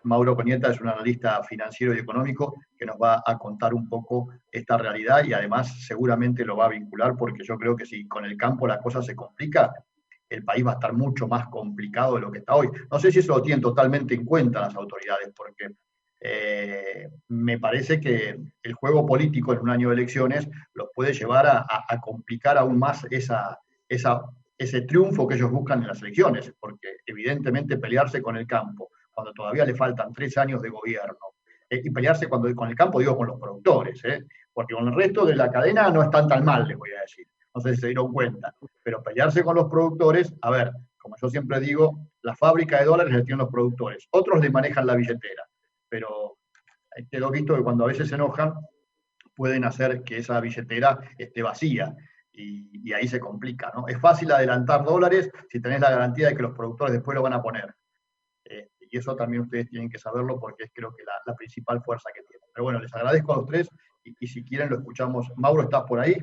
Mauro Ponieta es un analista financiero y económico que nos va a contar un poco esta realidad y además seguramente lo va a vincular porque yo creo que si con el campo la cosa se complica, el país va a estar mucho más complicado de lo que está hoy. No sé si eso lo tienen totalmente en cuenta las autoridades porque me parece que el juego político en un año de elecciones los puede llevar a complicar aún más ese triunfo que ellos buscan en las elecciones, porque evidentemente pelearse con el campo cuando todavía le faltan 3 años de gobierno, y pelearse con el campo, digo, con los productores, porque con el resto de la cadena no están tan mal, les voy a decir. No sé si se dieron cuenta, pero pelearse con los productores, a ver, como yo siempre digo, la fábrica de dólares la tienen los productores, otros le manejan la billetera, pero quedó visto que cuando a veces se enojan, pueden hacer que esa billetera esté vacía. Y ahí se complica, ¿no? Es fácil adelantar dólares si tenés la garantía de que los productores después lo van a poner. Y eso también ustedes tienen que saberlo porque es creo que la principal fuerza que tienen. Pero bueno, les agradezco a los tres y si quieren lo escuchamos. Mauro, ¿estás por ahí?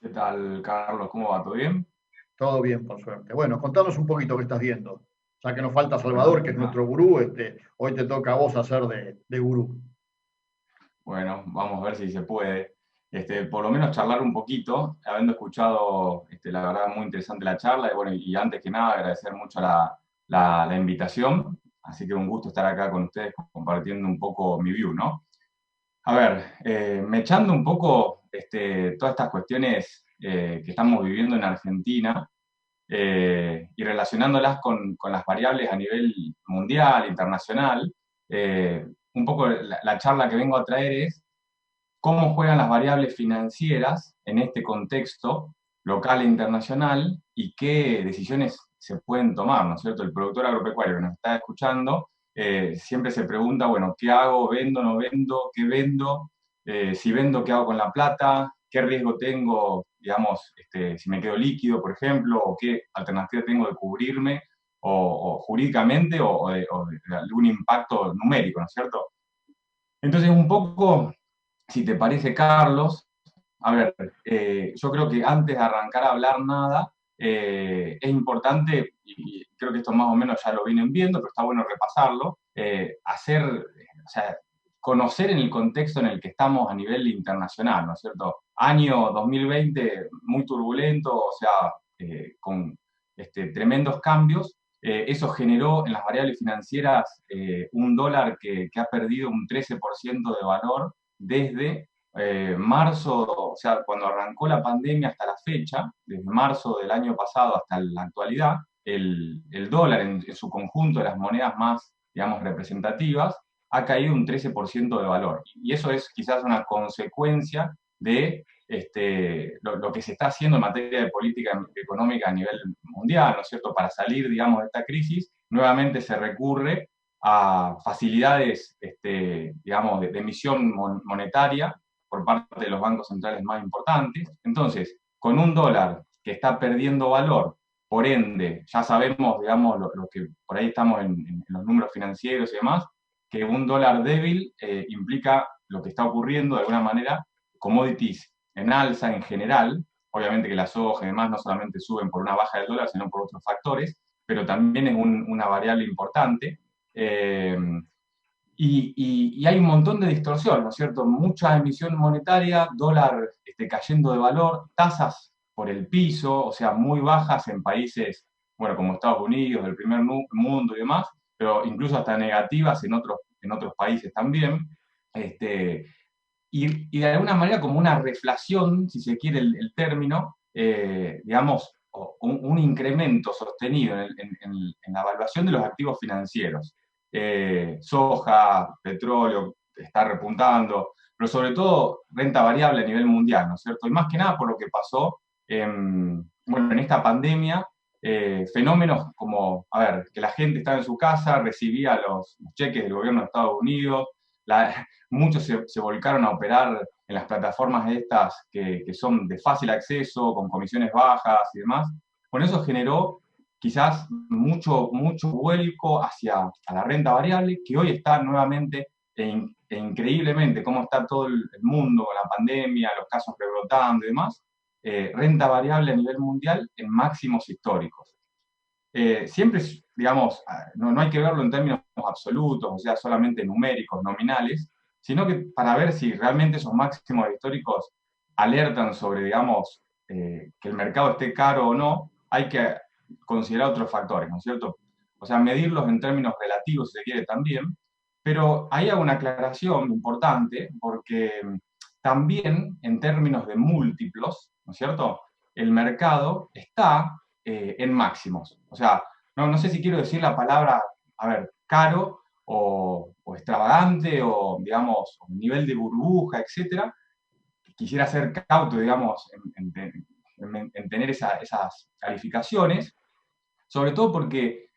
¿Qué tal, Carlos? ¿Cómo va? ¿Todo bien? Todo bien, por suerte. Bueno, contanos un poquito qué estás viendo. Ya que nos falta Salvador, Bueno, que es nuestro gurú, hoy te toca a vos hacer de gurú. bueno, vamos a ver si se puede. Por lo menos charlar un poquito, habiendo escuchado, la verdad, muy interesante la charla, y bueno, y antes que nada agradecer mucho la invitación, así que un gusto estar acá con ustedes compartiendo un poco mi view, ¿no? A ver, me echando un poco todas estas cuestiones que estamos viviendo en Argentina, y relacionándolas con las variables a nivel mundial, internacional, un poco la charla que vengo a traer es cómo juegan las variables financieras en este contexto local e internacional y qué decisiones se pueden tomar, ¿no es cierto? El productor agropecuario que nos está escuchando siempre se pregunta, bueno, ¿qué hago? ¿Vendo? ¿No vendo? ¿Qué vendo? Si vendo, ¿qué hago con la plata? ¿Qué riesgo tengo, digamos, si me quedo líquido, por ejemplo? ¿O qué alternativa tengo de cubrirme? O jurídicamente o de algún impacto numérico, ¿no es cierto? Entonces, un poco, si te parece, Carlos, a ver, yo creo que antes de arrancar a hablar nada, es importante, y creo que esto más o menos ya lo vienen viendo, pero está bueno repasarlo, o sea, conocer en el contexto en el que estamos a nivel internacional, ¿no es cierto? Año 2020 muy turbulento, o sea, con tremendos cambios. Eso generó en las variables financieras un dólar que ha perdido un 13% de valor desde marzo, o sea, cuando arrancó la pandemia hasta la fecha, desde marzo del año pasado hasta la actualidad, el dólar en su conjunto de las monedas más, digamos, representativas, ha caído un 13% de valor. Y eso es quizás una consecuencia de lo que se está haciendo en materia de política económica a nivel mundial, ¿no es cierto? Para salir, digamos, de esta crisis, nuevamente se recurre a facilidades, digamos, de emisión monetaria por parte de los bancos centrales más importantes. Entonces, con un dólar que está perdiendo valor, por ende, ya sabemos, digamos, lo que por ahí estamos en los números financieros y demás, que un dólar débil implica lo que está ocurriendo de alguna manera, commodities en alza en general, obviamente que la soja y demás no solamente suben por una baja del dólar, sino por otros factores, pero también es una variable importante. Eh, y hay un montón de distorsión, ¿no es cierto? Mucha emisión monetaria, dólar cayendo de valor, tasas por el piso, o sea, muy bajas en países, bueno, como Estados Unidos, del primer mundo y demás, pero incluso hasta negativas en otros países también. Este, y de alguna manera como una reflación, si se quiere el término, digamos, un incremento sostenido en la evaluación de los activos financieros. Soja, petróleo, está repuntando, pero sobre todo renta variable a nivel mundial, ¿no es cierto? Y más que nada por lo que pasó bueno, en esta pandemia, fenómenos como, a ver, que la gente estaba en su casa, recibía los cheques del gobierno de Estados Unidos, muchos se volcaron a operar en las plataformas estas que son de fácil acceso, con comisiones bajas y demás. Bueno, eso generó quizás mucho vuelco hacia a la renta variable, que hoy está nuevamente increíblemente cómo está todo el mundo con la pandemia, los casos rebrotando y demás, renta variable a nivel mundial en máximos históricos. Siempre, digamos, no hay que verlo en términos absolutos, o sea, solamente numéricos, nominales, sino que para ver si realmente esos máximos históricos alertan sobre, digamos, que el mercado esté caro o no, hay que considerar otros factores, ¿no es cierto? O sea, medirlos en términos relativos, si se quiere, también, pero ahí hago una aclaración importante, porque también en términos de múltiplos, ¿no es cierto? El mercado está en máximos. O sea, no sé si quiero decir la palabra, a ver, caro o extravagante o, digamos, nivel de burbuja, etcétera. Quisiera ser cauto, digamos, en tener esas calificaciones, sobre todo porque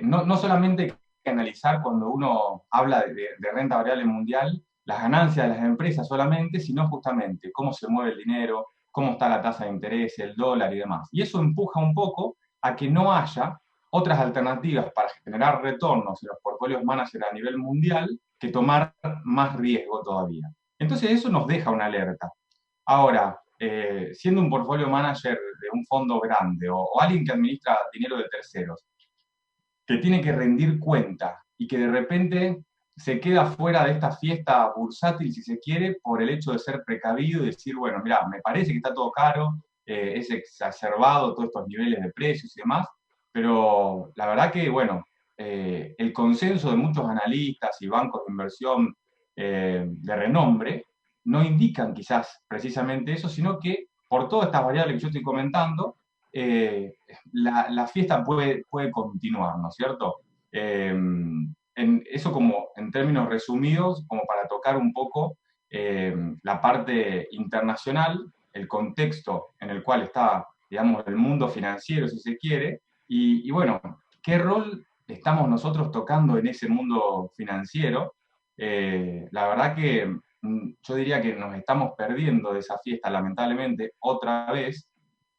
no solamente hay que analizar cuando uno habla de renta variable mundial las ganancias de las empresas solamente, sino justamente cómo se mueve el dinero, cómo está la tasa de interés, el dólar y demás. Y eso empuja un poco a que no haya otras alternativas para generar retornos en los portfolios manager a nivel mundial que tomar más riesgo todavía. Entonces eso nos deja una alerta. Ahora, siendo un portfolio manager de un fondo grande o alguien que administra dinero de terceros, que tiene que rendir cuenta y que de repente se queda fuera de esta fiesta bursátil, si se quiere, por el hecho de ser precavido y decir, bueno, mira, me parece que está todo caro, es exacerbado todos estos niveles de precios y demás, pero la verdad que, bueno, el consenso de muchos analistas y bancos de inversión de renombre no indican quizás precisamente eso, sino que por todas estas variables que yo estoy comentando, la fiesta puede continuar, ¿no es cierto? Eso como en términos resumidos, como para tocar un poco la parte internacional, el contexto en el cual está, digamos, el mundo financiero, si se quiere, y bueno, ¿qué rol estamos nosotros tocando en ese mundo financiero? La verdad que yo diría que nos estamos perdiendo de esa fiesta, lamentablemente, otra vez,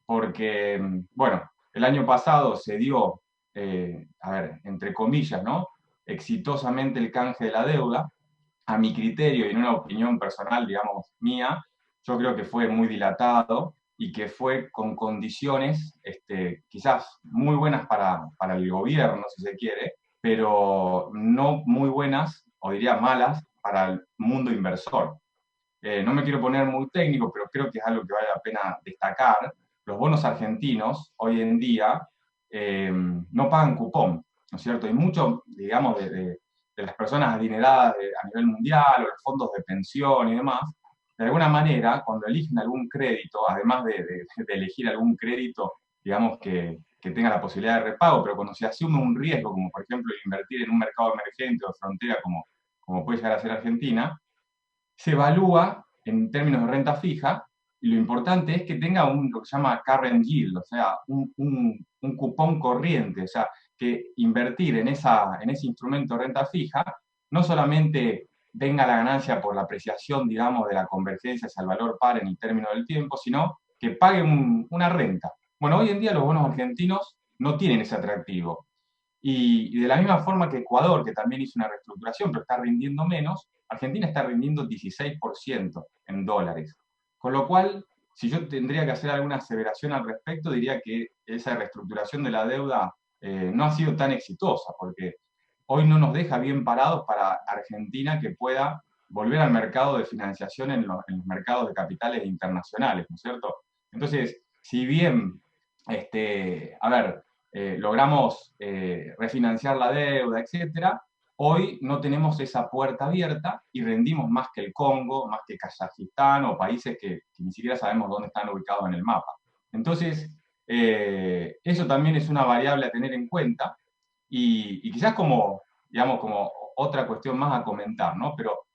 porque, bueno, el año pasado se dio, a ver, entre comillas, ¿no? Exitosamente el canje de la deuda. A mi criterio y en una opinión personal, digamos, mía, yo creo que fue muy dilatado y que fue con condiciones quizás muy buenas para el gobierno, si se quiere, pero no muy buenas, o diría malas, para el mundo inversor. No me quiero poner muy técnico, pero creo que es algo que vale la pena destacar. Los bonos argentinos hoy en día no pagan cupón, ¿no es cierto? Y mucho, digamos, de las personas adineradas a nivel mundial o los fondos de pensión y demás, de alguna manera, cuando eligen algún crédito, además de elegir algún crédito, digamos, que tenga la posibilidad de repago, pero cuando se asume un riesgo, como por ejemplo invertir en un mercado emergente o frontera como puede llegar a ser Argentina, se evalúa en términos de renta fija y lo importante es que tenga lo que se llama current yield, o sea, un cupón corriente, o sea, que invertir en ese instrumento de renta fija no solamente venga la ganancia por la apreciación, digamos, de la convergencia hacia el valor par en el término del tiempo, sino que pague una renta. Bueno, hoy en día los bonos argentinos no tienen ese atractivo. Y de la misma forma que Ecuador, que también hizo una reestructuración, pero está rindiendo menos, Argentina está rindiendo 16% en dólares. Con lo cual, si yo tendría que hacer alguna aseveración al respecto, diría que esa reestructuración de la deuda no ha sido tan exitosa, porque hoy no nos deja bien parados para Argentina que pueda volver al mercado de financiación en los mercados de capitales internacionales, ¿no es cierto? Entonces, si bien, a ver, logramos refinanciar la deuda, etcétera, hoy no tenemos esa puerta abierta y rendimos más que el Congo, más que Kazajistán o países que ni siquiera sabemos dónde están ubicados en el mapa. Entonces, eso también es una variable a tener en cuenta y quizás como, digamos, como otra cuestión más a comentar, ¿no? Pero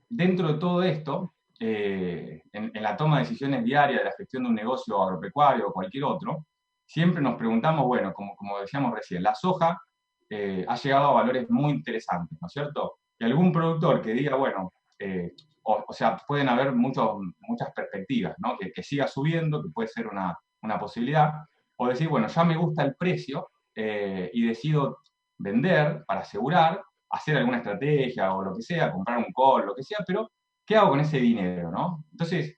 dentro de todo esto, en la toma de decisiones diarias de la gestión de un negocio agropecuario o cualquier otro, siempre nos preguntamos, bueno, como decíamos recién, la soja ha llegado a valores muy interesantes, ¿no es cierto? Y algún productor que diga, bueno, o sea, pueden haber muchas perspectivas, ¿no? Que siga subiendo, que puede ser una posibilidad, o decir, bueno, ya me gusta el precio y decido vender para asegurar hacer alguna estrategia o lo que sea, comprar un call, lo que sea, pero ¿qué hago con ese dinero, no? Entonces,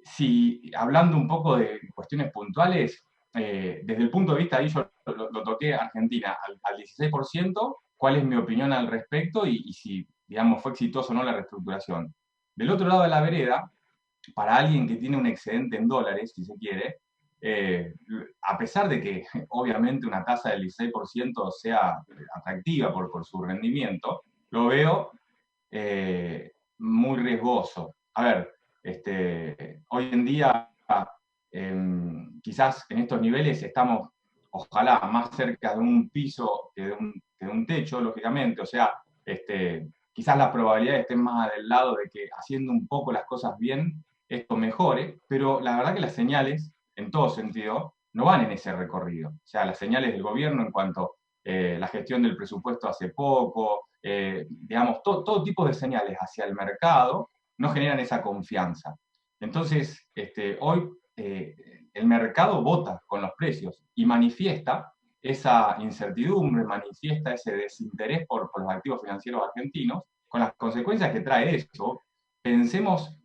si hablando un poco de cuestiones puntuales, desde el punto de vista, ahí yo lo toqué Argentina al 16%, ¿cuál es mi opinión al respecto y si, digamos, fue exitoso o no la reestructuración? Del otro lado de la vereda, para alguien que tiene un excedente en dólares, si se quiere, eh, a pesar de que obviamente una tasa del 16% sea atractiva por su rendimiento, lo veo muy riesgoso. A ver, hoy en día, quizás en estos niveles estamos, ojalá, más cerca de un piso que de un techo, lógicamente, o sea, quizás las probabilidades estén más del lado de que haciendo un poco las cosas bien, esto mejore, pero la verdad que las señales, en todo sentido, no van en ese recorrido. O sea, las señales del gobierno en cuanto la gestión del presupuesto hace poco, digamos, todo tipo de señales hacia el mercado no generan esa confianza. Entonces, hoy el mercado vota con los precios y manifiesta esa incertidumbre, manifiesta ese desinterés por los activos financieros argentinos, con las consecuencias que trae eso. Pensemos,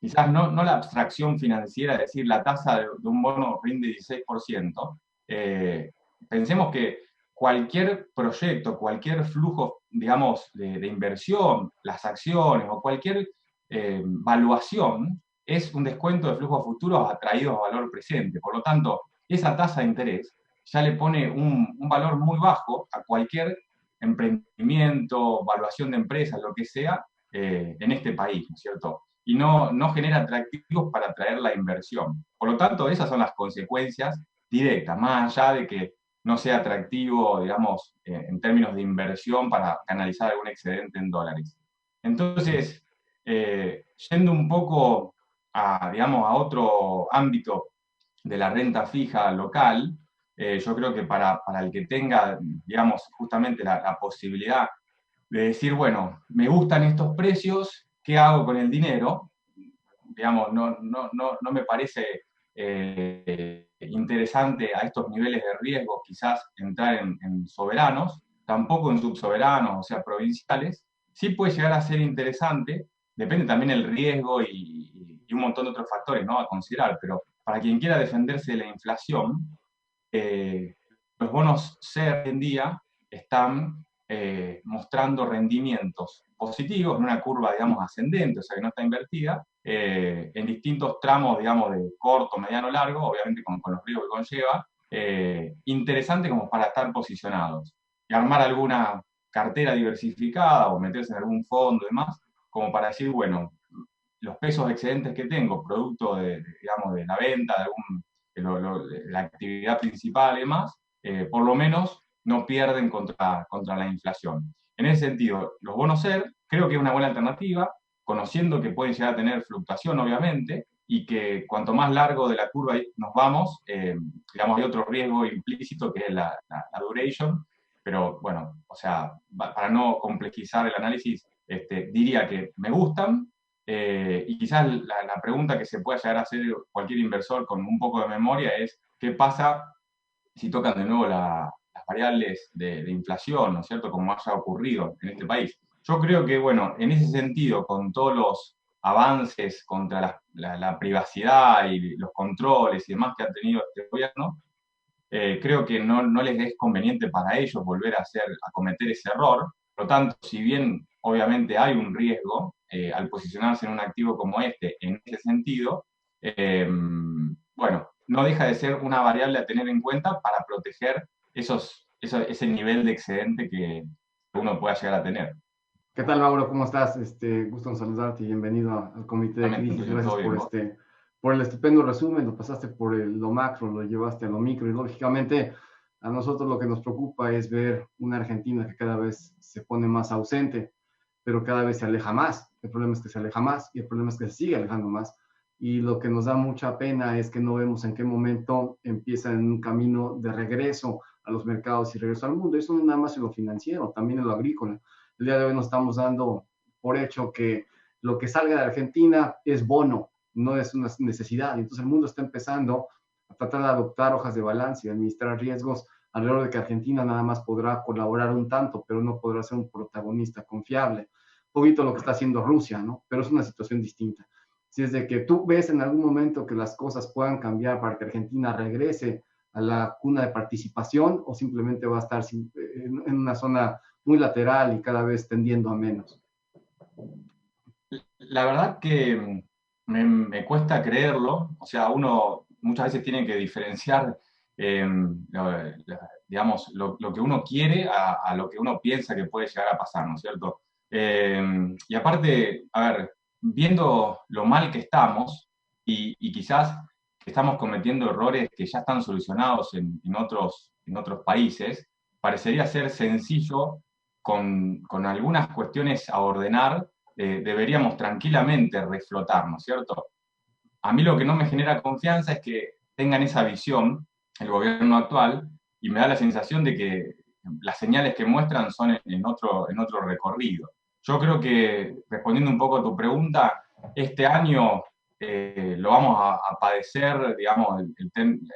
quizás no la abstracción financiera, es decir, la tasa de un bono rinde 16%, pensemos que cualquier proyecto, cualquier flujo, digamos, de inversión, las acciones o cualquier valuación es un descuento de flujos futuros atraídos a valor presente. Por lo tanto, esa tasa de interés ya le pone un valor muy bajo a cualquier emprendimiento, valuación de empresas, lo que sea, en este país, ¿no es cierto? Y no genera atractivos para atraer la inversión. Por lo tanto, esas son las consecuencias directas, más allá de que no sea atractivo, digamos, en términos de inversión para canalizar algún excedente en dólares. Entonces, yendo un poco a, digamos, a otro ámbito de la renta fija local, yo creo que para el que tenga, digamos, justamente la posibilidad de decir, bueno, me gustan estos precios, ¿qué hago con el dinero? Digamos, no me parece interesante a estos niveles de riesgo quizás entrar en soberanos, tampoco en subsoberanos, o sea, provinciales. Sí puede llegar a ser interesante, depende también el riesgo y un montón de otros factores, ¿no?, a considerar, pero para quien quiera defenderse de la inflación, los bonos C hoy en día están mostrando rendimientos positivos en una curva, digamos, ascendente, o sea, que no está invertida, en distintos tramos, digamos, de corto, mediano, largo, obviamente con los riesgos que conlleva, interesante como para estar posicionados y armar alguna cartera diversificada o meterse en algún fondo y demás, como para decir, bueno, los pesos excedentes que tengo, producto digamos, de la venta, de, de la actividad principal y demás, por lo menos no pierden contra la inflación. En ese sentido, los bonos SER creo que es una buena alternativa, conociendo que pueden llegar a tener fluctuación, obviamente, y que cuanto más largo de la curva nos vamos, digamos, hay otro riesgo implícito que es la duration, pero bueno, o sea, para no complejizar el análisis, diría que me gustan, y quizás la pregunta que se pueda llegar a hacer cualquier inversor con un poco de memoria es, ¿qué pasa si tocan de nuevo las variables de inflación, ¿no es cierto?, como haya ocurrido en este país? Yo creo que, bueno, en ese sentido, con todos los avances contra la privacidad y los controles y demás que ha tenido este gobierno, creo que no les es conveniente para ellos volver a cometer ese error. Por lo tanto, si bien obviamente hay un riesgo al posicionarse en un activo como este, en ese sentido, bueno, no deja de ser una variable a tener en cuenta para proteger ese nivel de excedente que uno pueda llegar a tener. ¿Qué tal, Mauro? ¿Cómo estás? Gusto en saludarte y bienvenido al Comité de Crisis. Gracias por el estupendo resumen. Lo pasaste por lo macro, lo llevaste a lo micro y lógicamente a nosotros lo que nos preocupa es ver una Argentina que cada vez se pone más ausente, pero cada vez se aleja más. El problema es que se aleja más y el problema es que se sigue alejando más. Y lo que nos da mucha pena es que no vemos en qué momento empieza en un camino de regreso a los mercados y regreso al mundo. Eso no nada más en lo financiero, también en lo agrícola. El día de hoy nos estamos dando por hecho que lo que salga de Argentina es bono, no es una necesidad. Entonces el mundo está empezando a tratar de adoptar hojas de balance y administrar riesgos alrededor de que Argentina nada más podrá colaborar un tanto, pero no podrá ser un protagonista confiable. Un poquito lo que está haciendo Rusia, ¿no? Pero es una situación distinta. Si es de que tú ves en algún momento que las cosas puedan cambiar para que Argentina regrese a la cuna de participación, o simplemente va a estar en una zona muy lateral y cada vez tendiendo a menos. La verdad que me cuesta creerlo, o sea, uno muchas veces tiene que diferenciar, digamos, lo que uno quiere a lo que uno piensa que puede llegar a pasar, ¿no es cierto? Y aparte, a ver, viendo lo mal que estamos y quizás que estamos cometiendo errores que ya están solucionados en otros países, parecería ser sencillo con algunas cuestiones a ordenar, deberíamos tranquilamente reflotar, ¿no es cierto? A mí lo que no me genera confianza es que tengan esa visión el gobierno actual y me da la sensación de que las señales que muestran son en otro recorrido. Yo creo que, respondiendo un poco a tu pregunta, este año lo vamos a padecer, digamos, el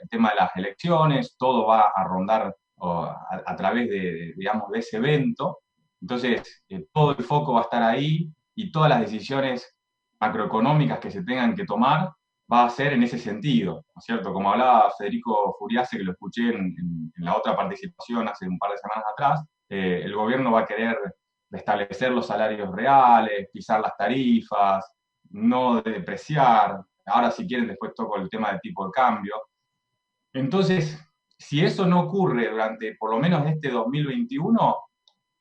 tema de las elecciones, todo va a rondar a través digamos, de ese evento. Entonces, todo el foco va a estar ahí y todas las decisiones macroeconómicas que se tengan que tomar va a ser en ese sentido, ¿no es cierto? Como hablaba Federico Furiase, que lo escuché en la otra participación hace un par de semanas atrás, el gobierno va a querer restablecer los salarios reales, pisar las tarifas, no depreciar, ahora si quieren después toco el tema del tipo de cambio. Entonces, si eso no ocurre durante por lo menos este 2021,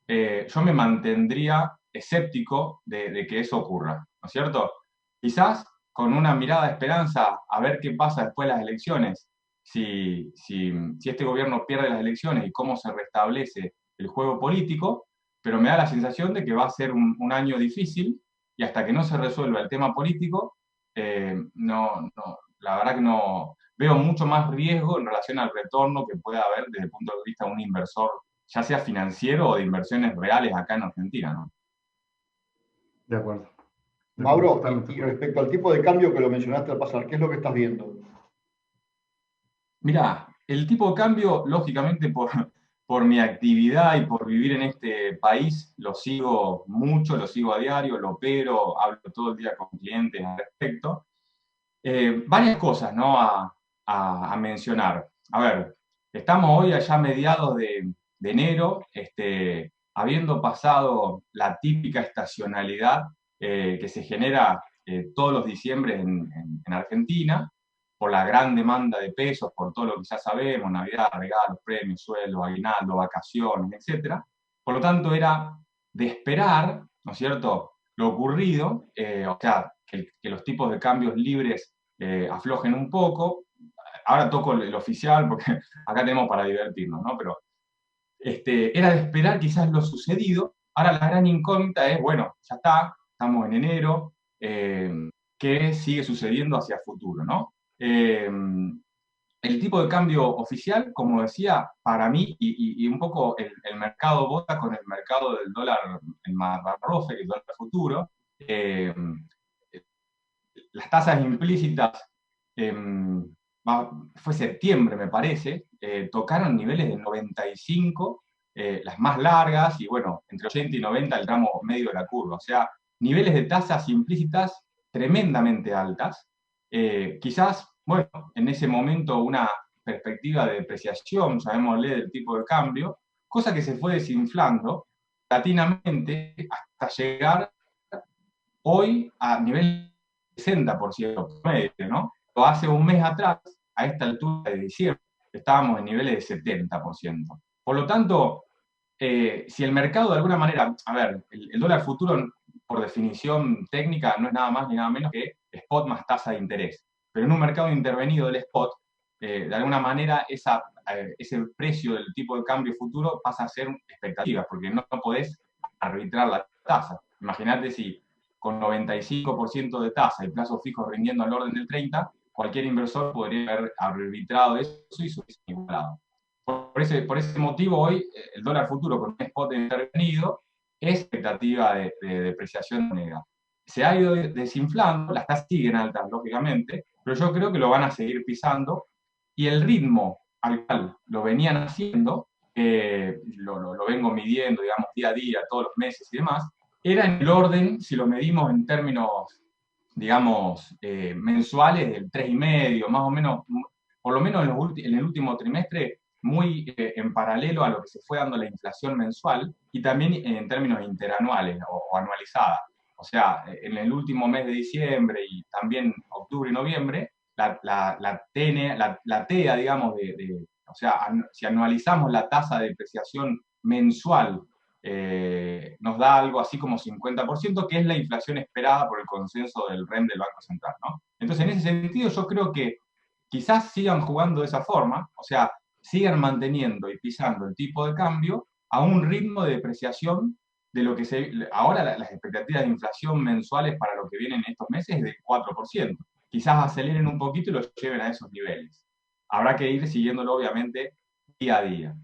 yo me mantendría escéptico de que eso ocurra, ¿no es cierto? Quizás con una mirada de esperanza a ver qué pasa después de las elecciones, si este gobierno pierde las elecciones y cómo se restablece el juego político, pero me da la sensación de que va a ser un año difícil y hasta que no se resuelva el tema político, la verdad que no veo mucho más riesgo en relación al retorno que pueda haber desde el punto de vista de un inversor, ya sea financiero o de inversiones reales acá en Argentina, ¿no? De acuerdo. Mauro, y respecto al tipo de cambio que lo mencionaste al pasar, ¿qué es lo que estás viendo? Mirá, el tipo de cambio, lógicamente por mi actividad y por vivir en este país, lo sigo mucho, lo sigo a diario, lo opero, hablo todo el día con clientes al respecto. Varias cosas, ¿no? A mencionar. A ver, estamos hoy allá a mediados de enero, habiendo pasado la típica estacionalidad que se genera todos los diciembres en Argentina, por la gran demanda de pesos, por todo lo que ya sabemos, Navidad, regalos, premios, sueldos, aguinaldo, vacaciones, etc. Por lo tanto, era de esperar, ¿no es cierto?, lo ocurrido, o sea, que los tipos de cambios libres aflojen un poco. Ahora toco el oficial porque acá tenemos para divertirnos, ¿no? Pero era de esperar quizás lo sucedido. Ahora la gran incógnita es, bueno, ya está, estamos en enero, ¿qué sigue sucediendo hacia futuro, ¿no? El tipo de cambio oficial, como decía, para mí, y un poco el mercado vota con el mercado del dólar en Marrofe, el dólar futuro, las tasas implícitas, fue septiembre me parece, tocaron niveles de 95, las más largas, y bueno, entre 80 y 90 el tramo medio de la curva, o sea, niveles de tasas implícitas tremendamente altas, quizás, bueno, en ese momento una perspectiva de depreciación, llamémosle, del tipo de cambio, cosa que se fue desinflando paulatinamente hasta llegar hoy a nivel 60% promedio, ¿no? O hace un mes atrás, a esta altura de diciembre, estábamos en niveles de 70%. Por lo tanto, si el mercado de alguna manera, a ver, el dólar futuro por definición técnica no es nada más ni nada menos que spot más tasa de interés. Pero en un mercado intervenido del spot, de alguna manera ese precio del tipo de cambio futuro pasa a ser expectativa, porque no podés arbitrar la tasa. Imagínate si con 95% de tasa y plazos fijos rindiendo al orden del 30%, cualquier inversor podría haber arbitrado eso y se hubiese igualado. Por ese motivo, hoy el dólar futuro con un spot intervenido es expectativa de depreciación moneda. Se ha ido desinflando, las tasas siguen altas, lógicamente, pero yo creo que lo van a seguir pisando y el ritmo al cual lo venían haciendo, lo vengo midiendo, digamos, día a día, todos los meses y demás, era en el orden, si lo medimos en términos, digamos, mensuales, del 3,5, más o menos, por lo menos en el último trimestre, muy en paralelo a lo que se fue dando la inflación mensual, y también en términos interanuales o anualizada. O sea, en el último mes de diciembre y también octubre y noviembre, la TEA, digamos, o sea, si anualizamos la tasa de depreciación mensual, nos da algo así como 50%, que es la inflación esperada por el consenso del REM del Banco Central, ¿no? Entonces, en ese sentido, yo creo que quizás sigan jugando de esa forma, o sea, sigan manteniendo y pisando el tipo de cambio a un ritmo de depreciación de lo que ahora las expectativas de inflación mensuales para lo que viene en estos meses es de 4%. Quizás aceleren un poquito y los lleven a esos niveles. Habrá que ir siguiéndolo, obviamente, día a día.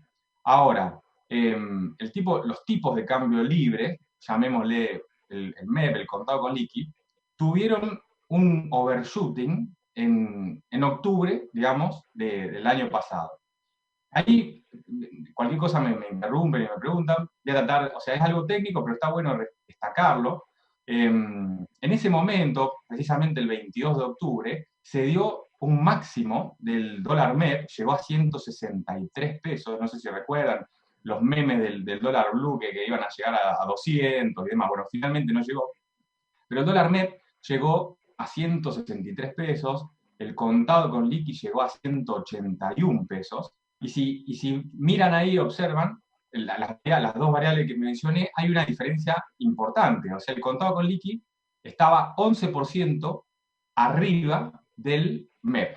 Ahora, los tipos de cambio libre, llamémosle el MEP, el contado con liqui, tuvieron un overshooting en octubre, digamos, del año pasado. Ahí, cualquier cosa me interrumpen y me preguntan, voy a tratar, o sea, es algo técnico, pero está bueno destacarlo. En ese momento, precisamente el 22 de octubre, se dio un máximo del dólar MEP, llegó a 163 pesos, no sé si recuerdan los memes del dólar blue que iban a llegar a 200 y demás. Bueno, finalmente no llegó, pero el dólar MEP llegó a 163 pesos, el contado con liqui llegó a 181 pesos, y si miran ahí, observan, las dos variables que mencioné, hay una diferencia importante. O sea, el contado con liqui estaba 11% arriba del MEP.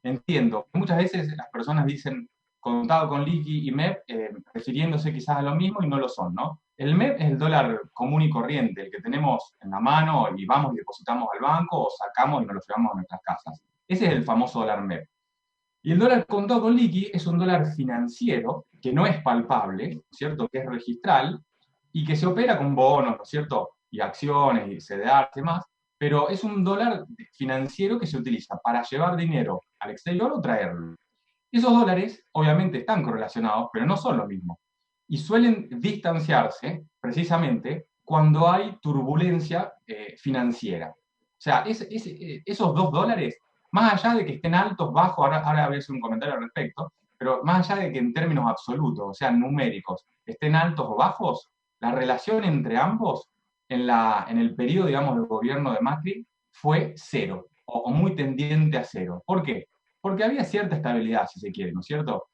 Entiendo, muchas veces las personas dicen contado con liqui y MEP, refiriéndose quizás a lo mismo y no lo son, ¿no? El MEP es el dólar común y corriente, el que tenemos en la mano y vamos y depositamos al banco o sacamos y nos lo llevamos a nuestras casas. Ese es el famoso dólar MEP. Y el dólar contado con liqui es un dólar financiero que no es palpable, ¿cierto? Que es registral y que se opera con bonos, ¿no es cierto? Y acciones y CDR y demás, pero es un dólar financiero que se utiliza para llevar dinero al exterior o traerlo. Esos dólares obviamente están correlacionados, pero no son lo mismo. Y suelen distanciarse precisamente cuando hay turbulencia financiera. O sea, esos dos dólares, más allá de que estén altos, bajos, ahora voy a hacer un comentario al respecto, pero más allá de que en términos absolutos, o sea, numéricos, estén altos o bajos, la relación entre ambos en el periodo, digamos, del gobierno de Macri fue cero, o muy tendiente a cero. ¿Por qué? Porque había cierta estabilidad, si se quiere, ¿no es cierto?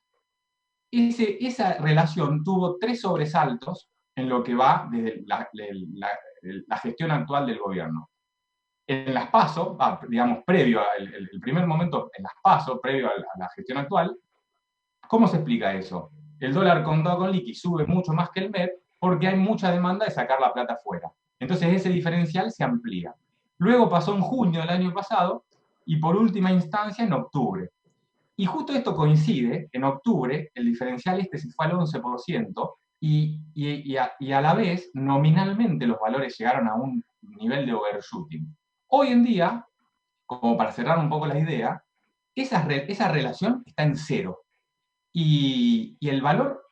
Esa relación tuvo 3 sobresaltos en lo que va desde la gestión actual del gobierno. En las PASO, digamos, previo al primer momento, en las PASO, previo a la gestión actual, ¿cómo se explica eso? El dólar contado con liqui sube mucho más que el MEP porque hay mucha demanda de sacar la plata afuera. Entonces ese diferencial se amplía. Luego pasó en junio del año pasado y por última instancia en octubre. Y justo esto coincide, en octubre el diferencial se fue al 11% y a la vez nominalmente los valores llegaron a un nivel de overshooting. Hoy en día, como para cerrar un poco la idea, esa relación está en cero. Y el valor,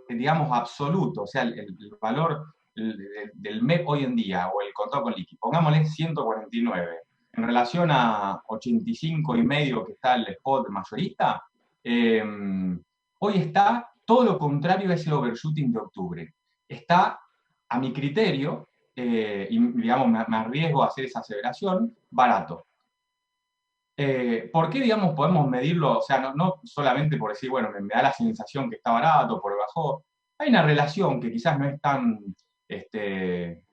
digamos, absoluto, o sea, el valor del MEP hoy en día, o el contado con liqui, pongámosle 149, en relación a 85,5 que está el spot mayorista, hoy está todo lo contrario a ese overshooting de octubre. Está, a mi criterio, y digamos, me arriesgo a hacer esa aseveración, barato. ¿Por qué, digamos, podemos medirlo? O sea, no solamente por decir, bueno, me da la sensación que está barato, por bajó. Hay una relación que quizás no es tan,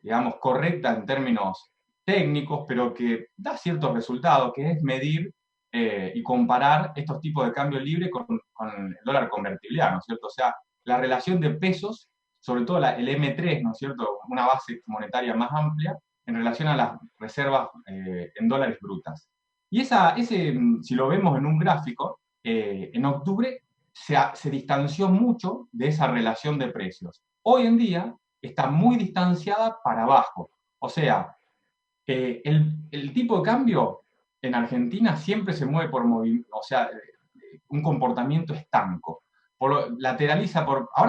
digamos, correcta en términos técnicos, pero que da ciertos resultados, que es medir y comparar estos tipos de cambio libre con el dólar convertible, ¿no es cierto? O sea, la relación de pesos, sobre todo el M3, ¿no es cierto? Una base monetaria más amplia en relación a las reservas en dólares brutas. Y si lo vemos en un gráfico, en octubre se distanció mucho de esa relación de precios. Hoy en día está muy distanciada para abajo. O sea, el tipo de cambio en Argentina siempre se mueve por movimiento, o sea, un comportamiento estanco. Ahora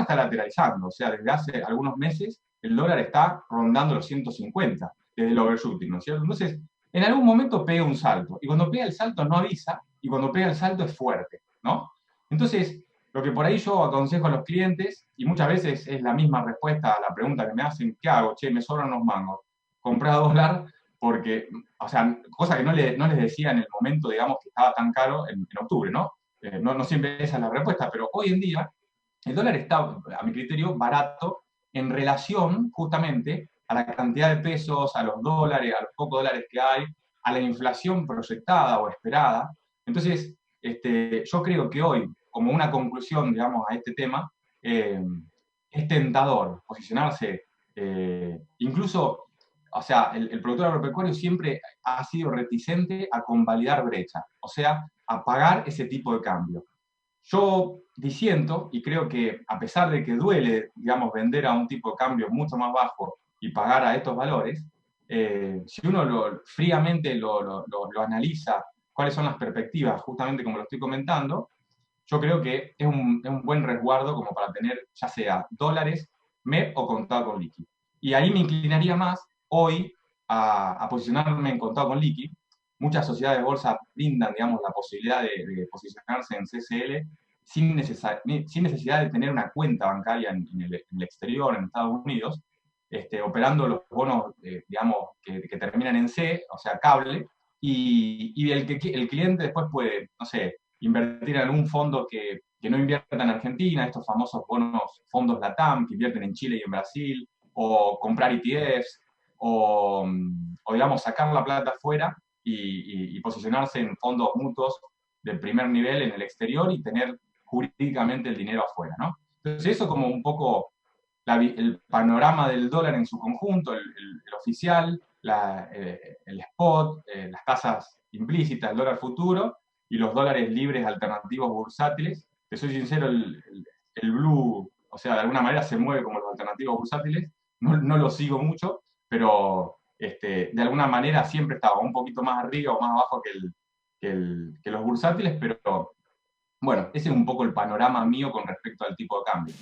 está lateralizando, o sea, desde hace algunos meses el dólar está rondando los 150 desde el overshooting, ¿no es cierto? Entonces, en algún momento pega un salto, y cuando pega el salto no avisa, y cuando pega el salto es fuerte, ¿no? Entonces, lo que por ahí yo aconsejo a los clientes, y muchas veces es la misma respuesta a la pregunta que me hacen, ¿qué hago? Che, me sobran unos mangos. Comprá dólar, porque, o sea, cosa que no les decía en el momento, digamos, que estaba tan caro en octubre, ¿no? No siempre esa es la respuesta, pero hoy en día el dólar está, a mi criterio, barato en relación justamente a la cantidad de pesos, a los dólares, a los pocos dólares que hay, a la inflación proyectada o esperada. Entonces, yo creo que hoy, como una conclusión, digamos, a este tema, es tentador posicionarse, incluso, o sea, el productor agropecuario siempre ha sido reticente a convalidar brecha, o sea, a pagar ese tipo de cambio. Yo disiento y creo que a pesar de que duele, digamos, vender a un tipo de cambio mucho más bajo y pagar a estos valores, si uno fríamente lo analiza, cuáles son las perspectivas, justamente como lo estoy comentando, yo creo que es un buen resguardo como para tener ya sea dólares, MEP o contado con liqui. Y ahí me inclinaría más hoy a posicionarme en contado con liqui. Muchas sociedades de bolsa brindan, digamos, la posibilidad de posicionarse en CCL sin necesidad de tener una cuenta bancaria en el exterior, en Estados Unidos, operando los bonos, digamos, que terminan en C, o sea, cable, y el cliente después puede, no sé, invertir en algún fondo que no invierta en Argentina, estos famosos fondos LATAM que invierten en Chile y en Brasil, o comprar ETFs, o digamos, sacar la plata afuera y posicionarse en fondos mutuos del primer nivel en el exterior y tener jurídicamente el dinero afuera, ¿no? Entonces eso como un poco el panorama del dólar en su conjunto, el oficial, el spot, las tasas implícitas, el dólar futuro y los dólares libres alternativos bursátiles. Te soy sincero, el blue, o sea, de alguna manera se mueve como los alternativos bursátiles, no lo sigo mucho, pero de alguna manera siempre estaba un poquito más arriba o más abajo que los bursátiles, pero bueno, ese es un poco el panorama mío con respecto al tipo de cambio.